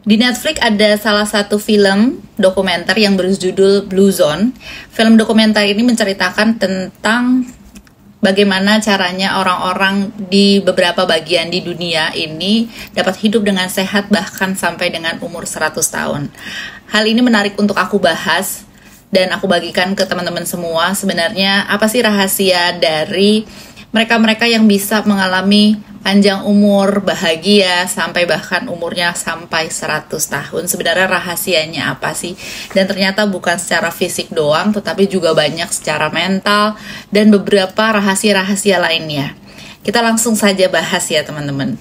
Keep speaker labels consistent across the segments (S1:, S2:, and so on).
S1: Di Netflix ada salah satu film dokumenter yang berjudul Blue Zone. Film dokumenter ini menceritakan tentang bagaimana caranya orang-orang di beberapa bagian di dunia ini dapat hidup dengan sehat bahkan sampai dengan umur 100 tahun. Hal ini menarik untuk aku bahas dan aku bagikan ke teman-teman semua. Sebenarnya apa sih rahasia dari mereka-mereka yang bisa mengalami panjang umur, bahagia, sampai bahkan umurnya sampai 100 tahun. Sebenarnya rahasianya apa sih? Dan ternyata bukan secara fisik doang, tetapi juga banyak secara mental dan beberapa rahasia-rahasia lainnya. Kita langsung saja bahas ya teman-teman.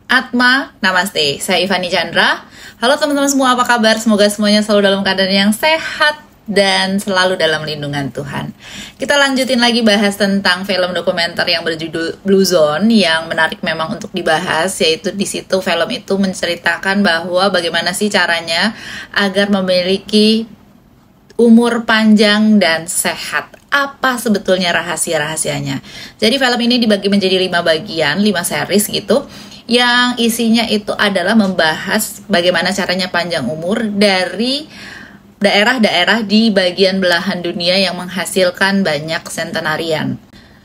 S1: Atma, namaste. Saya Ivani Chandra. Halo teman-teman semua, apa kabar? Semoga semuanya selalu dalam keadaan yang sehat dan selalu dalam lindungan Tuhan. Kita lanjutin lagi bahas tentang film dokumenter yang berjudul Blue Zone yang menarik memang untuk dibahas, yaitu di situ film itu menceritakan bahwa bagaimana sih caranya agar memiliki umur panjang dan sehat. Apa sebetulnya rahasia-rahasianya? Jadi film ini dibagi menjadi 5 bagian, 5 series gitu, yang isinya itu adalah membahas bagaimana caranya panjang umur dari daerah-daerah di bagian belahan dunia yang menghasilkan banyak centenarian.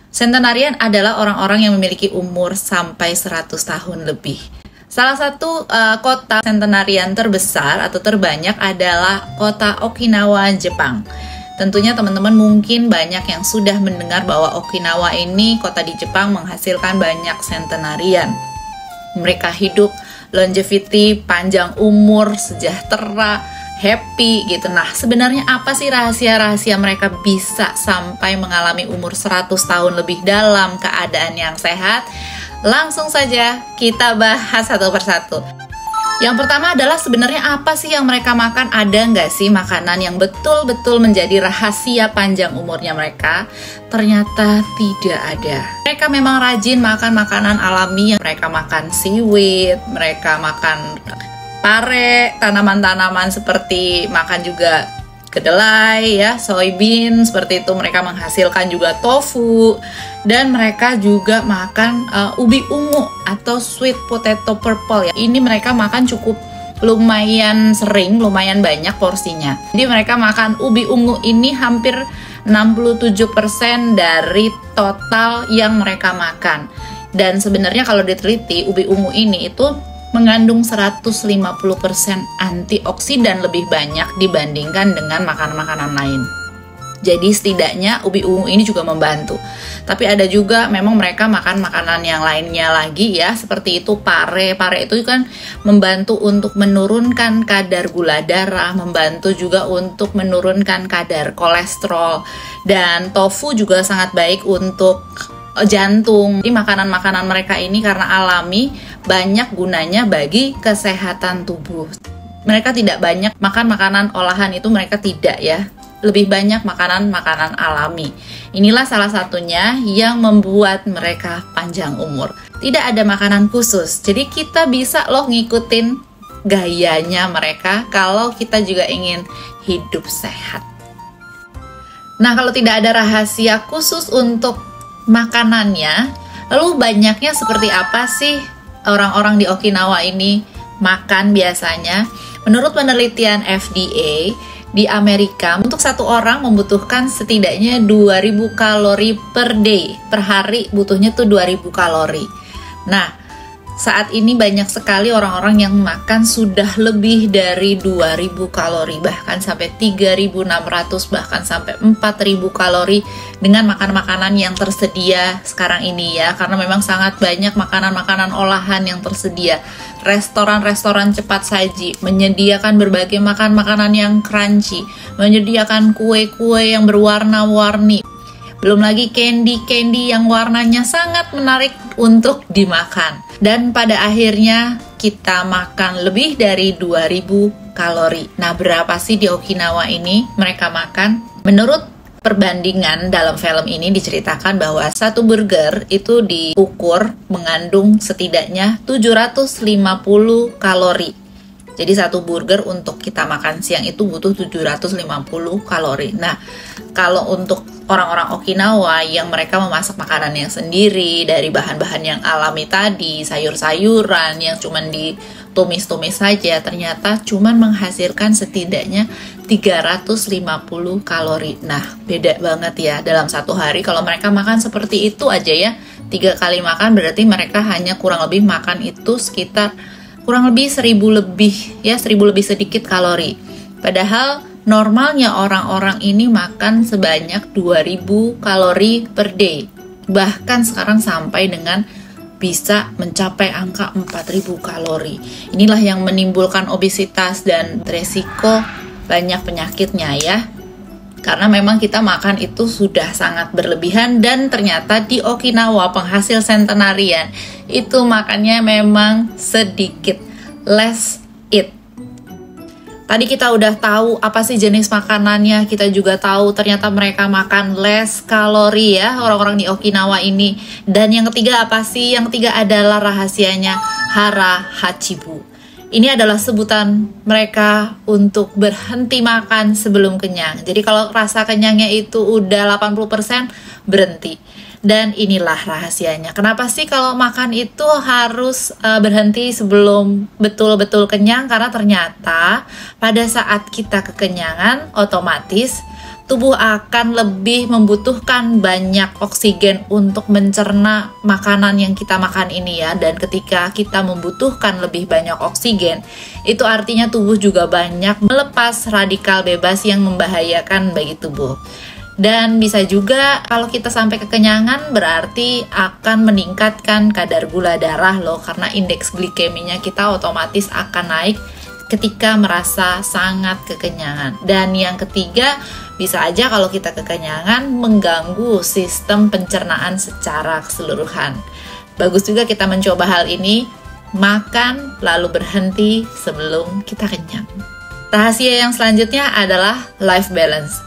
S1: Centenarian adalah orang-orang yang memiliki umur sampai 100 tahun lebih. Salah satu kota centenarian terbesar atau terbanyak adalah kota Okinawa, Jepang. Tentunya teman-teman mungkin banyak yang sudah mendengar bahwa Okinawa ini kota di Jepang menghasilkan banyak centenarian. Mereka hidup longevity, panjang umur, sejahtera, happy gitu. Nah, sebenarnya apa sih rahasia-rahasia mereka bisa sampai mengalami umur 100 tahun lebih dalam keadaan yang sehat? Langsung saja kita bahas satu persatu. Yang pertama adalah sebenarnya apa sih yang mereka makan? Ada nggak sih makanan yang betul-betul menjadi rahasia panjang umurnya mereka? Ternyata tidak ada. Mereka memang rajin makan makanan alami, yang mereka makan seaweed, mereka makan pare, tanaman-tanaman seperti makan juga kedelai ya, soybean, seperti itu. Mereka menghasilkan juga tofu, dan mereka juga makan ubi ungu atau sweet potato purple ya. Ini mereka makan cukup lumayan sering, lumayan banyak porsinya. Jadi mereka makan ubi ungu ini hampir 67% dari total yang mereka makan. Dan sebenarnya kalau diteliti, ubi ungu ini itu mengandung 150% antioksidan lebih banyak dibandingkan dengan makanan-makanan lain. Jadi setidaknya ubi ungu ini juga membantu. Tapi ada juga memang mereka makan makanan yang lainnya lagi ya, seperti itu pare. Pare itu kan membantu untuk menurunkan kadar gula darah, membantu juga untuk menurunkan kadar kolesterol. Dan tofu juga sangat baik untuk jantung. Jadi makanan-makanan mereka ini karena alami, banyak gunanya bagi kesehatan tubuh. Mereka tidak banyak makan makanan olahan, itu mereka tidak ya. Lebih banyak makanan-makanan alami. Inilah salah satunya yang membuat mereka panjang umur. Tidak ada makanan khusus. Jadi kita bisa loh ngikutin gayanya mereka kalau kita juga ingin hidup sehat. Nah, kalau tidak ada rahasia khusus untuk makanannya, lalu banyaknya seperti apa sih orang-orang di Okinawa ini makan biasanya? Menurut penelitian FDA di Amerika, untuk satu orang membutuhkan setidaknya 2000 kalori per day. Per hari butuhnya tuh 2000 kalori. Nah, saat ini banyak sekali orang-orang yang makan sudah lebih dari 2000 kalori, bahkan sampai 3600, bahkan sampai 4000 kalori dengan makan-makanan yang tersedia sekarang ini ya, karena memang sangat banyak makanan-makanan olahan yang tersedia. Restoran-restoran cepat saji menyediakan berbagai makanan yang crunchy, menyediakan kue-kue yang berwarna-warni. Belum lagi candy yang warnanya sangat menarik untuk dimakan. Dan pada akhirnya kita makan lebih dari 2000 kalori. Nah, berapa sih di Okinawa ini mereka makan? Menurut perbandingan dalam film ini diceritakan bahwa satu burger itu diukur mengandung setidaknya 750 kalori. Jadi satu burger untuk kita makan siang itu butuh 750 kalori. Nah, kalau untuk orang-orang Okinawa yang mereka memasak makanan yang sendiri dari bahan-bahan yang alami tadi, sayur-sayuran yang cuman ditumis-tumis saja, ternyata cuman menghasilkan setidaknya 350 kalori. Nah, beda banget ya dalam satu hari kalau mereka makan seperti itu aja ya. 3 kali makan berarti mereka hanya kurang lebih makan itu sekitar kurang lebih 1000 lebih sedikit kalori. Padahal normalnya orang-orang ini makan sebanyak 2000 kalori per day. Bahkan sekarang sampai dengan bisa mencapai angka 4000 kalori. Inilah yang menimbulkan obesitas dan resiko banyak penyakitnya ya. Karena memang kita makan itu sudah sangat berlebihan, dan ternyata di Okinawa penghasil centenarian itu makannya memang sedikit, less eat. Tadi kita udah tahu apa sih jenis makanannya, kita juga tahu ternyata mereka makan less kalori ya orang-orang di Okinawa ini. Dan yang ketiga apa sih? Yang ketiga adalah rahasianya hara hachibu. Ini adalah sebutan mereka untuk berhenti makan sebelum kenyang. Jadi kalau rasa kenyangnya itu udah 80%, berhenti. Dan inilah rahasianya. Kenapa sih kalau makan itu harus berhenti sebelum betul-betul kenyang? Karena ternyata pada saat kita kekenyangan, otomatis tubuh akan lebih membutuhkan banyak oksigen untuk mencerna makanan yang kita makan ini ya. Dan ketika kita membutuhkan lebih banyak oksigen, itu artinya tubuh juga banyak melepas radikal bebas yang membahayakan bagi tubuh. Dan bisa juga kalau kita sampai kekenyangan berarti akan meningkatkan kadar gula darah loh, karena indeks glikeminya kita otomatis akan naik ketika merasa sangat kekenyangan. Dan yang ketiga, bisa aja kalau kita kekenyangan mengganggu sistem pencernaan secara keseluruhan. Bagus juga kita mencoba hal ini, makan lalu berhenti sebelum kita kenyang. Rahasia yang selanjutnya adalah life balance.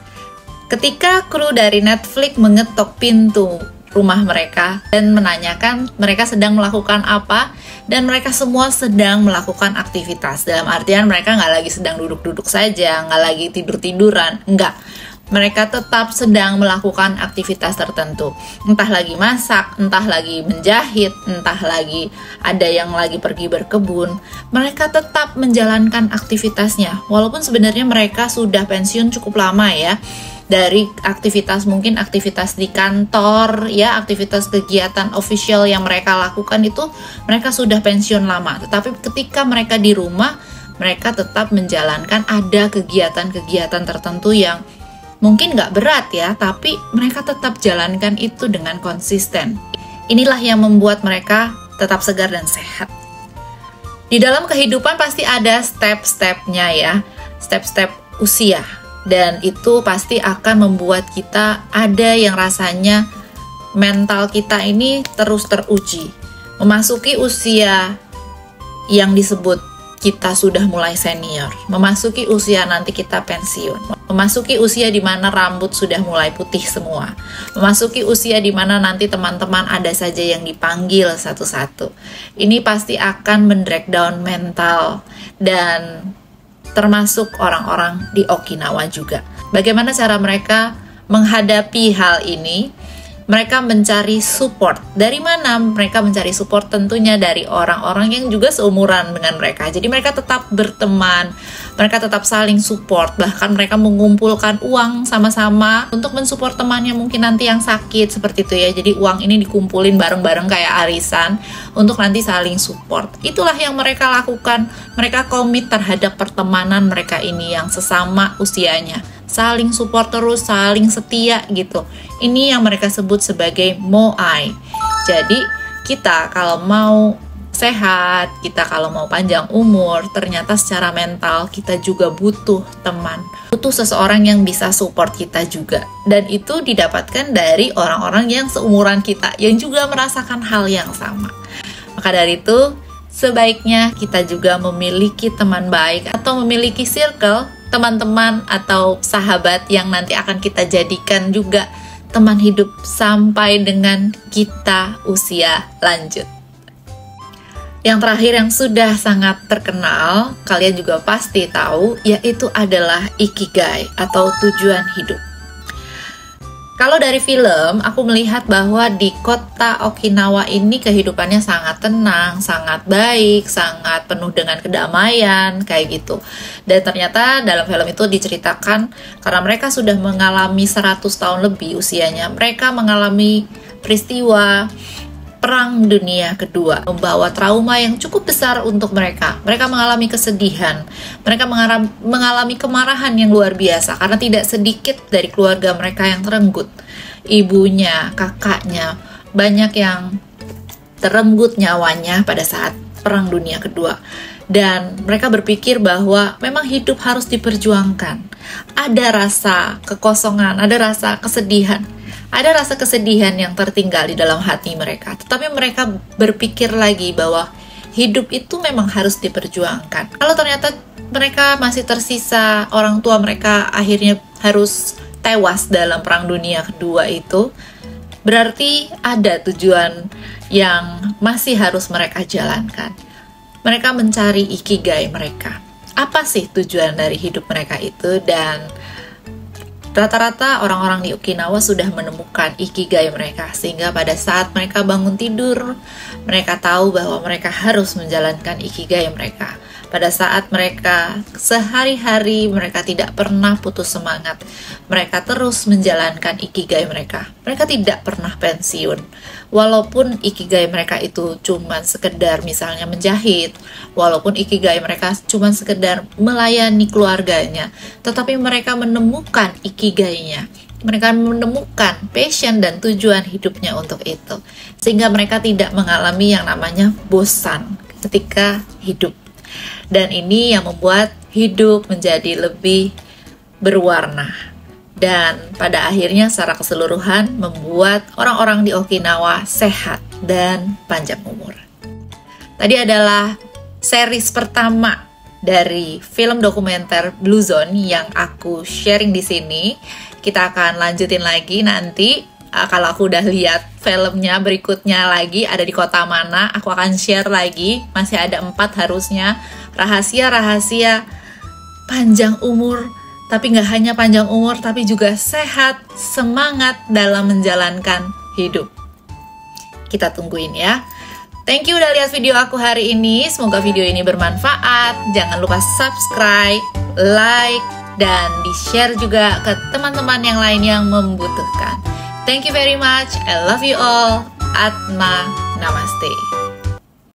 S1: Ketika kru dari Netflix mengetok pintu rumah mereka dan menanyakan mereka sedang melakukan apa, dan mereka semua sedang melakukan aktivitas. Dalam artian mereka nggak lagi sedang duduk-duduk saja, nggak lagi tidur-tiduran, enggak. Mereka tetap sedang melakukan aktivitas tertentu. Entah lagi masak, entah lagi menjahit, entah lagi ada yang lagi pergi berkebun. Mereka tetap menjalankan aktivitasnya. Walaupun sebenarnya mereka sudah pensiun cukup lama ya. Dari aktivitas, mungkin aktivitas di kantor ya, aktivitas kegiatan official yang mereka lakukan itu mereka sudah pensiun lama. Tetapi ketika mereka di rumah, mereka tetap menjalankan ada kegiatan-kegiatan tertentu yang mungkin nggak berat ya, tapi mereka tetap jalankan itu dengan konsisten. Inilah yang membuat mereka tetap segar dan sehat. Di dalam kehidupan pasti ada step-stepnya ya, step-step usia. Dan itu pasti akan membuat kita ada yang rasanya mental kita ini terus teruji. Memasuki usia yang disebut kita sudah mulai senior, memasuki usia nanti kita pensiun, memasuki usia di mana rambut sudah mulai putih semua, memasuki usia di mana nanti teman-teman ada saja yang dipanggil satu-satu. Ini pasti akan men-breakdown mental, dan termasuk orang-orang di Okinawa juga. Bagaimana cara mereka menghadapi hal ini? Mereka mencari support. Dari mana mereka mencari support? Tentunya dari orang-orang yang juga seumuran dengan mereka. Jadi mereka tetap berteman, mereka tetap saling support. Bahkan mereka mengumpulkan uang sama-sama untuk mensupport temannya mungkin nanti yang sakit, seperti itu ya. Jadi uang ini dikumpulin bareng-bareng kayak arisan untuk nanti saling support. Itulah yang mereka lakukan. Mereka komit terhadap pertemanan mereka ini yang sesama usianya. Saling support terus, saling setia gitu. Ini yang mereka sebut sebagai moai. Jadi kita kalau mau sehat, kita kalau mau panjang umur, ternyata secara mental kita juga butuh teman, butuh seseorang yang bisa support kita juga. Dan itu didapatkan dari orang-orang yang seumuran kita, yang juga merasakan hal yang sama. Maka dari itu, sebaiknya kita juga memiliki teman baik atau memiliki circle, teman-teman atau sahabat yang nanti akan kita jadikan juga teman hidup sampai dengan kita usia lanjut. Yang terakhir yang sudah sangat terkenal, kalian juga pasti tahu, yaitu adalah ikigai atau tujuan hidup. Kalau dari film, aku melihat bahwa di kota Okinawa ini kehidupannya sangat tenang, sangat baik, sangat penuh dengan kedamaian, kayak gitu. Dan ternyata dalam film itu diceritakan karena mereka sudah mengalami 100 tahun lebih usianya, mereka mengalami peristiwa Perang Dunia Kedua, membawa trauma yang cukup besar untuk mereka. Mereka mengalami kesedihan, mereka mengalami kemarahan yang luar biasa karena tidak sedikit dari keluarga mereka yang terenggut. Ibunya, kakaknya, banyak yang terenggut nyawanya pada saat Perang Dunia Kedua. Dan mereka berpikir bahwa memang hidup harus diperjuangkan. Ada rasa kekosongan, ada rasa kesedihan. Ada rasa kesedihan yang tertinggal di dalam hati mereka. Tetapi mereka berpikir lagi bahwa hidup itu memang harus diperjuangkan. Kalau ternyata mereka masih tersisa, orang tua mereka akhirnya harus tewas dalam Perang Dunia Kedua itu, berarti ada tujuan yang masih harus mereka jalankan. Mereka mencari ikigai mereka. Apa sih tujuan dari hidup mereka itu? Dan rata-rata orang-orang di Okinawa sudah menemukan ikigai mereka, sehingga pada saat mereka bangun tidur, mereka tahu bahwa mereka harus menjalankan ikigai mereka. Pada saat mereka sehari-hari, mereka tidak pernah putus semangat. Mereka terus menjalankan ikigai mereka. Mereka tidak pernah pensiun. Walaupun ikigai mereka itu cuma sekedar misalnya menjahit, walaupun ikigai mereka cuma sekedar melayani keluarganya, tetapi mereka menemukan ikigainya. Mereka menemukan passion dan tujuan hidupnya untuk itu. Sehingga mereka tidak mengalami yang namanya bosan ketika hidup. Dan ini yang membuat hidup menjadi lebih berwarna. Dan pada akhirnya secara keseluruhan membuat orang-orang di Okinawa sehat dan panjang umur. Tadi adalah series pertama dari film dokumenter Blue Zone yang aku sharing di sini. Kita akan lanjutin lagi nanti. Kalau aku udah lihat filmnya berikutnya lagi ada di kota mana, aku akan share lagi. Masih ada 4 harusnya. Rahasia-rahasia panjang umur, tapi nggak hanya panjang umur, tapi juga sehat, semangat dalam menjalankan hidup. Kita tungguin ya. Thank you udah lihat video aku hari ini. Semoga video ini bermanfaat. Jangan lupa subscribe, like, dan di-share juga ke teman-teman yang lain yang membutuhkan. Thank you very much. I love you all. Atma Namaste.